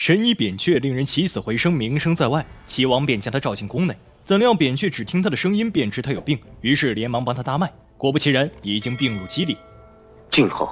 神医扁鹊令人起死回生，名声在外，齐王便将他召进宫内。怎料扁鹊只听他的声音便知他有病，于是连忙帮他搭脉。果不其然，已经病入肌里。君侯，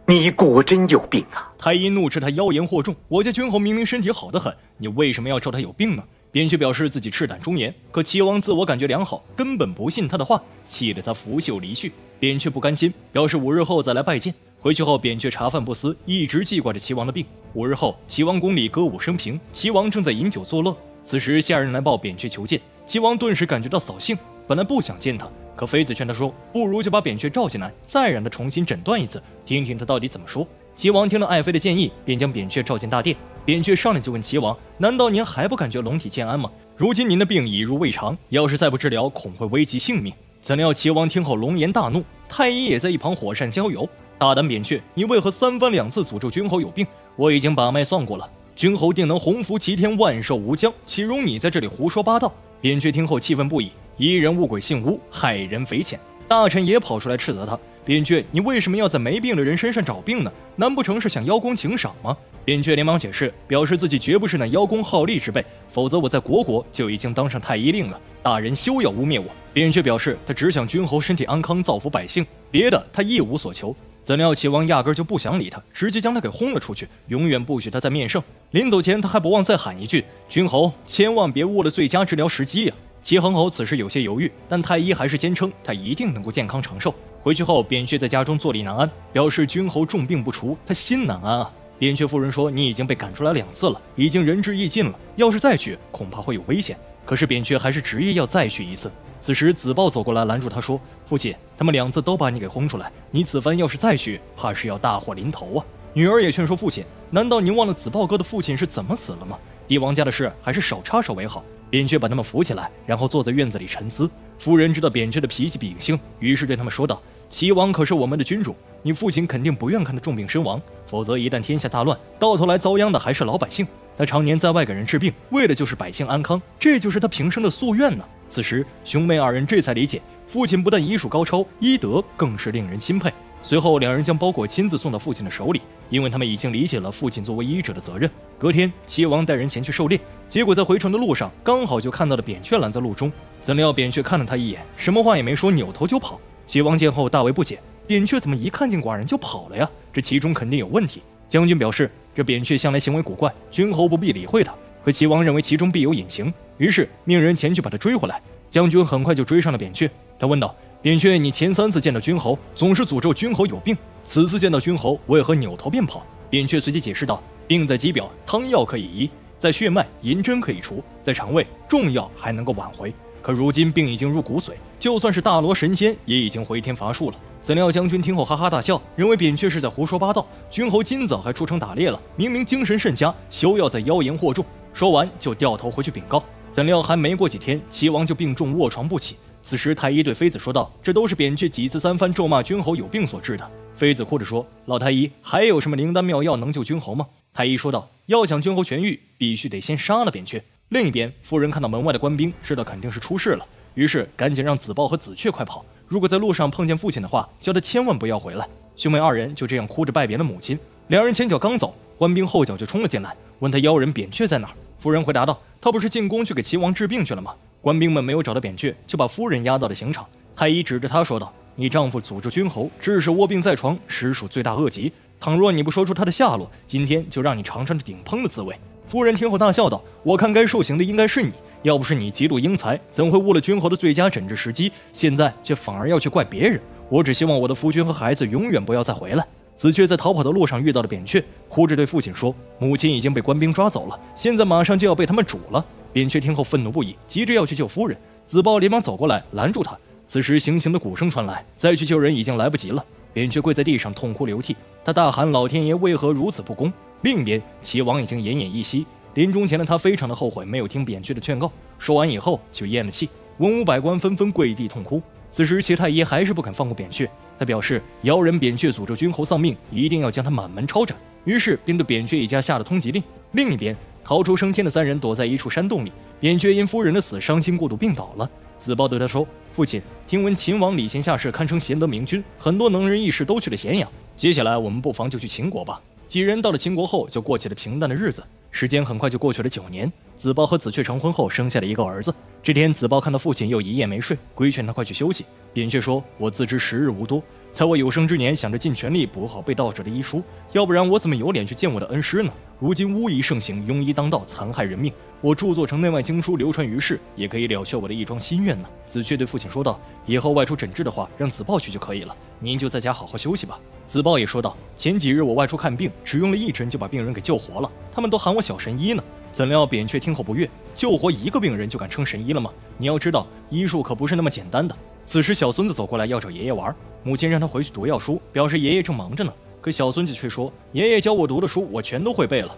你果真有病啊！太医怒斥他妖言惑众，我家君侯明明身体好得很，你为什么要咒他有病呢？扁鹊表示自己赤胆忠言，可齐王自我感觉良好，根本不信他的话，气得他拂袖离去。扁鹊不甘心，表示5日后再来拜见。回去后，扁鹊茶饭不思，一直记挂着齐王的病。5日后，齐王宫里歌舞升平，齐王正在饮酒作乐。此时下人来报扁鹊求见，齐王顿时感觉到扫兴，本来不想见他，可妃子劝他说，不如就把扁鹊召进来，再让他重新诊断一次，听听他到底怎么说。齐王听了爱妃的建议，便将扁鹊召进大殿。扁鹊上来就问齐王，难道您还不感觉龙体欠安吗？如今您的病已入胃肠，要是再不治疗，恐会危及性命。怎料齐王听后龙颜大怒，太医也在一旁火上浇油。大胆扁鹊，你为何3番2次诅咒君侯有病？我已经把脉算过了，君侯定能鸿福齐天，万寿无疆，岂容你在这里胡说八道？扁鹊听后气愤不已，疑人误鬼姓吴，害人匪浅。大臣也跑出来斥责他，扁鹊，你为什么要在没病的人身上找病呢？难不成是想邀功请赏吗？扁鹊连忙解释，表示自己绝不是那邀功好利之辈，否则我在国就已经当上太医令了，大人休要污蔑我。扁鹊表示，他只想君侯身体安康，造福百姓，别的他一无所求。怎料齐王压根就不想理他，直接将他给轰了出去，永远不许他再面圣。临走前，他还不忘再喊一句：“君侯，千万别误了最佳治疗时机呀！”齐恒侯此时有些犹豫，但太医还是坚称他一定能够健康长寿。回去后，扁鹊在家中坐立难安，表示君侯重病不除，他心难安啊。扁鹊夫人说：“你已经被赶出来2次了，已经仁至义尽了，要是再去，恐怕会有危险。”可是扁鹊还是执意要再去1次。此时子豹走过来拦住他说：“父亲，他们2次都把你给轰出来，你此番要是再去，怕是要大祸临头啊！”女儿也劝说父亲：“难道您忘了子豹哥的父亲是怎么死了吗？帝王家的事还是少插手为好。”扁鹊把他们扶起来，然后坐在院子里沉思。夫人知道扁鹊的脾气秉性，于是对他们说道：“齐王可是我们的君主，你父亲肯定不愿看他重病身亡，否则一旦天下大乱，到头来遭殃的还是老百姓。他常年在外给人治病，为的就是百姓安康，这就是他平生的夙愿呢。”此时兄妹2人这才理解，父亲不但医术高超，医德更是令人钦佩。随后2人将包裹亲自送到父亲的手里，因为他们已经理解了父亲作为医者的责任。隔天，齐王带人前去狩猎，结果在回城的路上，刚好就看到了扁鹊拦在路中。怎料扁鹊看了他一眼，什么话也没说，扭头就跑。齐王见后大为不解，扁鹊怎么一看见寡人就跑了呀？这其中肯定有问题。将军表示，这扁鹊向来行为古怪，君侯不必理会他。可齐王认为其中必有隐情，于是命人前去把他追回来。将军很快就追上了扁鹊，他问道：“扁鹊，你前3次见到君侯，总是诅咒君侯有病，此次见到君侯，为何扭头便跑？”扁鹊随即解释道：“病在肌表，汤药可以医；在血脉，银针可以除；在肠胃，重药还能够挽回。可如今病已经入骨髓，就算是大罗神仙也已经回天乏术了。”怎料将军听后哈哈大笑，认为扁鹊是在胡说八道。君侯今早还出城打猎了，明明精神甚佳，休要再妖言惑众。说完就掉头回去禀告。怎料还没过几天，齐王就病重卧床不起。此时太医对妃子说道：“这都是扁鹊几次3番咒骂君侯有病所致的。”妃子哭着说：“老太医，还有什么灵丹妙药能救君侯吗？”太医说道：“要想君侯痊愈，必须得先杀了扁鹊。”另一边，夫人看到门外的官兵，知道肯定是出事了，于是赶紧让子豹和子雀快跑。如果在路上碰见父亲的话，叫他千万不要回来。兄妹2人就这样哭着拜别了母亲。2人前脚刚走，官兵后脚就冲了进来，问他妖人扁鹊在哪儿。夫人回答道：“他不是进宫去给齐王治病去了吗？”官兵们没有找到扁鹊，就把夫人押到了刑场。太医指着他说道：“你丈夫诅咒君侯，致使卧病在床，实属罪大恶极。倘若你不说出他的下落，今天就让你尝尝这顶烹的滋味。”夫人听后大笑道：“我看该受刑的应该是你，要不是你极度英才，怎会误了君侯的最佳诊治时机？现在却反而要去怪别人。我只希望我的夫君和孩子永远不要再回来。”子雀在逃跑的路上遇到了扁鹊，哭着对父亲说：“母亲已经被官兵抓走了，现在马上就要被他们煮了。”扁鹊听后愤怒不已，急着要去救夫人。子豹连忙走过来拦住他。此时行刑的鼓声传来，再去救人已经来不及了。扁鹊跪在地上痛哭流涕，他大喊：“老天爷为何如此不公？”另一边，齐王已经奄奄一息，临终前的他非常的后悔没有听扁鹊的劝告，说完以后就咽了气。文武百官纷纷跪地痛哭。此时齐太医还是不肯放过扁鹊，他表示妖人扁鹊诅咒君侯丧命，一定要将他满门抄斩，于是便对扁鹊一家下了通缉令。另一边，逃出升天的3人躲在一处山洞里，扁鹊因夫人的死伤心过度病倒了。子豹对他说：“父亲，听闻秦王礼贤下士，堪称贤德明君，很多能人异士都去了咸阳，接下来我们不妨就去秦国吧。”几人到了秦国后，就过起了平淡的日子。时间很快就过去了9年，子豹和子雀成婚后，生下了一个儿子。这天，子豹看到父亲又一夜没睡，规劝他快去休息。扁鹊说：“我自知时日无多，在我有生之年，想着尽全力补好被盗者的医书，要不然我怎么有脸去见我的恩师呢？如今巫医盛行，庸医当道，残害人命。我著作成内外经书，流传于世，也可以了却我的一桩心愿呢。”子雀对父亲说道：“以后外出诊治的话，让子豹去就可以了，您就在家好好休息吧。”子豹也说道：“前几日我外出看病，只用了1针就把病人给救活了，他们都喊我小神医呢。”怎料扁鹊听后不悦：“救活一个病人就敢称神医了吗？你要知道，医术可不是那么简单的。”此时小孙子走过来要找爷爷玩，母亲让他回去读药书，表示爷爷正忙着呢。可小孙子却说：“爷爷教我读的书，我全都会背了。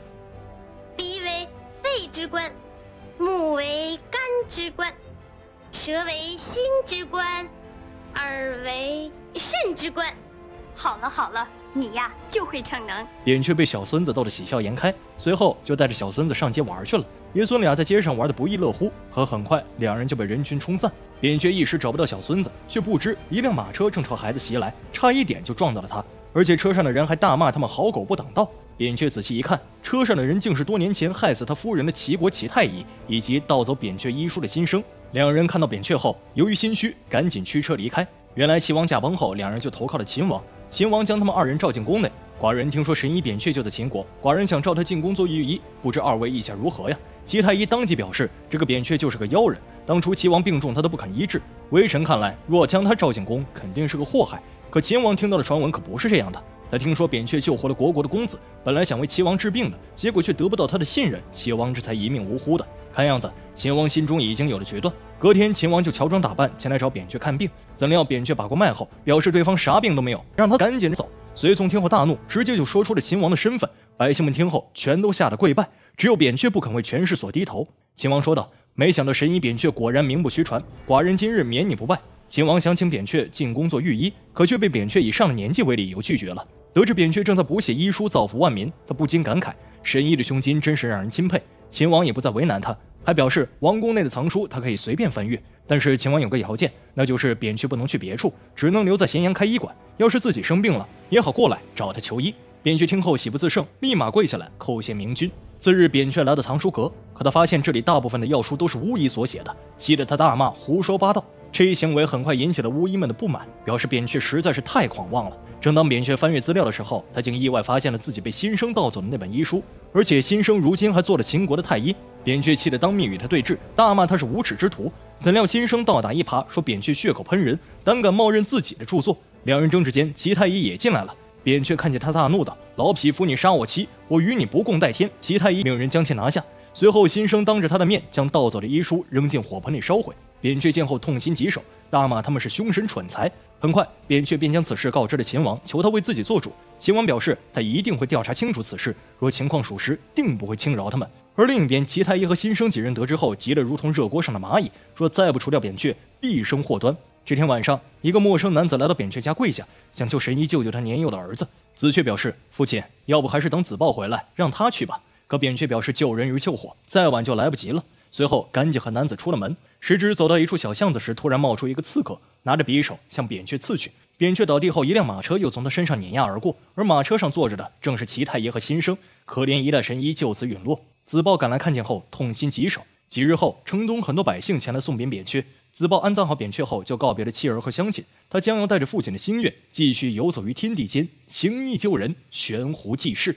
鼻为肺之官，目为肝之官，舌为心之官，耳为肾之官。好了好了，你呀就会逞能。”扁鹊被小孙子逗得喜笑颜开，随后就带着小孙子上街玩去了。爷孙俩在街上玩得不亦乐乎，可很快两人就被人群冲散。扁鹊一时找不到小孙子，却不知一辆马车正朝孩子袭来，差一点就撞到了他，而且车上的人还大骂他们好狗不挡道。扁鹊仔细一看，车上的人竟是多年前害死他夫人的齐国齐太医，以及盗走扁鹊医书的新生。两人看到扁鹊后，由于心虚，赶紧驱车离开。原来齐王驾崩后，两人就投靠了秦王，秦王将他们2人召进宫内。寡人听说神医扁鹊就在秦国，寡人想召他进宫做御医，不知2位意下如何呀？齐太医当即表示，这个扁鹊就是个妖人，当初齐王病重他都不肯医治，微臣看来，若将他召进宫，肯定是个祸害。可秦王听到的传闻可不是这样的，他听说扁鹊救活了国的公子，本来想为齐王治病的，结果却得不到他的信任，齐王这才一命呜呼的。看样子秦王心中已经有了决断。隔天，秦王就乔装打扮前来找扁鹊看病，怎料扁鹊把过脉后，表示对方啥病都没有，让他赶紧走。随从听后大怒，直接就说出了秦王的身份。百姓们听后全都吓得跪拜，只有扁鹊不肯为权势所低头。秦王说道：“没想到神医扁鹊果然名不虚传，寡人今日免你不拜。”秦王想请扁鹊进宫做御医，可却被扁鹊以上了年纪为理由拒绝了。得知扁鹊正在补写医书造福万民，他不禁感慨，神医的胸襟真是让人钦佩。秦王也不再为难他，还表示王宫内的藏书他可以随便翻阅，但是秦王有个条件，那就是扁鹊不能去别处，只能留在咸阳开医馆，要是自己生病了也好过来找他求医。扁鹊听后喜不自胜，立马跪下来叩谢明君。次日，扁鹊来到藏书阁，可他发现这里大部分的药书都是巫医所写的，气得他大骂胡说八道。这一行为很快引起了巫医们的不满，表示扁鹊实在是太狂妄了。正当扁鹊翻阅资料的时候，他竟意外发现了自己被新生盗走的那本医书，而且新生如今还做了秦国的太医。扁鹊气得当面与他对峙，大骂他是无耻之徒。怎料新生倒打一耙，说扁鹊血口喷人，胆敢冒认自己的著作。两人争执间，齐太医也进来了。扁鹊看见他，大怒道：“老匹夫，你杀我妻，我与你不共戴天！”齐太医命人将其拿下。随后，新生当着他的面将盗走的医书扔进火盆里烧毁。扁鹊见后痛心疾首，大骂他们是凶神蠢材。很快，扁鹊便将此事告知了秦王，求他为自己做主。秦王表示他一定会调查清楚此事，若情况属实，定不会轻饶他们。而另一边，齐太医和新生几人得知后，急得如同热锅上的蚂蚁，说再不除掉扁鹊，必生祸端。这天晚上，一个陌生男子来到扁鹊家跪下，想求神医救救他年幼的儿子。子却表示：“父亲，要不还是等子豹回来，让他去吧。”可扁鹊表示救人如救火，再晚就来不及了。随后赶紧和男子出了门，谁知走到一处小巷子时，突然冒出一个刺客，拿着匕首向扁鹊刺去。扁鹊倒地后，一辆马车又从他身上碾压而过，而马车上坐着的正是齐太爷和新生。可怜一代神医就此陨落。子豹赶来看见后，痛心疾首。几日后，城中很多百姓前来送别扁鹊。子豹安葬好扁鹊后，就告别了妻儿和乡亲。他将要带着父亲的心愿，继续游走于天地间，行医救人，悬壶济世。